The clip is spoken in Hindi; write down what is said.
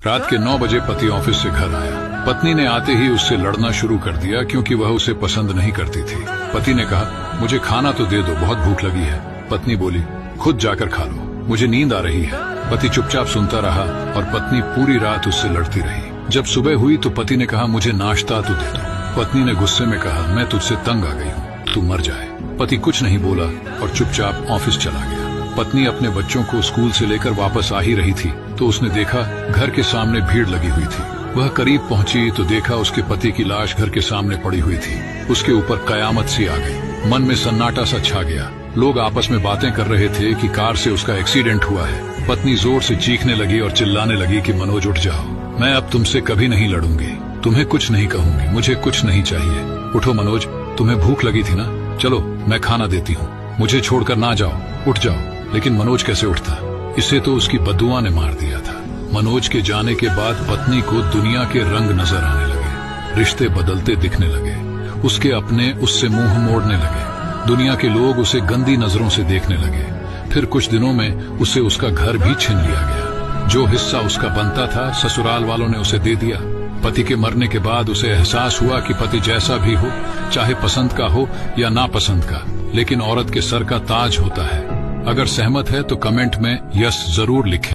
रात के 9 बजे पति ऑफिस से घर आया। पत्नी ने आते ही उससे लड़ना शुरू कर दिया क्योंकि वह उसे पसंद नहीं करती थी। पति ने कहा, मुझे खाना तो दे दो, बहुत भूख लगी है। पत्नी बोली, खुद जाकर खा लो, मुझे नींद आ रही है। पति चुपचाप सुनता रहा और पत्नी पूरी रात उससे लड़ती रही। जब सुबह हुई तो पति ने कहा, मुझे नाश्ता तो दे दो। पत्नी ने गुस्से में कहा, मैं तुझसे तंग आ गई हूँ, तू मर जाए। पति कुछ नहीं बोला और चुपचाप ऑफिस चला गया। पत्नी अपने बच्चों को स्कूल से लेकर वापस आ ही रही थी तो उसने देखा घर के सामने भीड़ लगी हुई थी। वह करीब पहुंची तो देखा उसके पति की लाश घर के सामने पड़ी हुई थी। उसके ऊपर कयामत सी आ गई। मन में सन्नाटा सा छा गया। लोग आपस में बातें कर रहे थे कि कार से उसका एक्सीडेंट हुआ है। पत्नी जोर से चीखने लगी और चिल्लाने लगी कि मनोज उठ जाओ, मैं अब तुमसे कभी नहीं लड़ूंगी, तुम्हें कुछ नहीं कहूंगी, मुझे कुछ नहीं चाहिए। उठो मनोज, तुम्हें भूख लगी थी ना, चलो मैं खाना देती हूँ, मुझे छोड़कर ना जाओ, उठ जाओ। लेकिन मनोज कैसे उठता, इसे तो उसकी बददुआ ने मार दिया था। मनोज के जाने के बाद पत्नी को दुनिया के रंग नजर आने लगे, रिश्ते बदलते दिखने लगे, उसके अपने उससे मुंह मोड़ने लगे, दुनिया के लोग उसे गंदी नजरों से देखने लगे। फिर कुछ दिनों में उसे उसका घर भी छीन लिया गया। जो हिस्सा उसका बनता था ससुराल वालों ने उसे दे दिया। पति के मरने के बाद उसे एहसास हुआ कि पति जैसा भी हो, चाहे पसंद का हो या नापसंद का, लेकिन औरत के सर का ताज होता है। अगर सहमत है तो कमेंट में यस जरूर लिखें।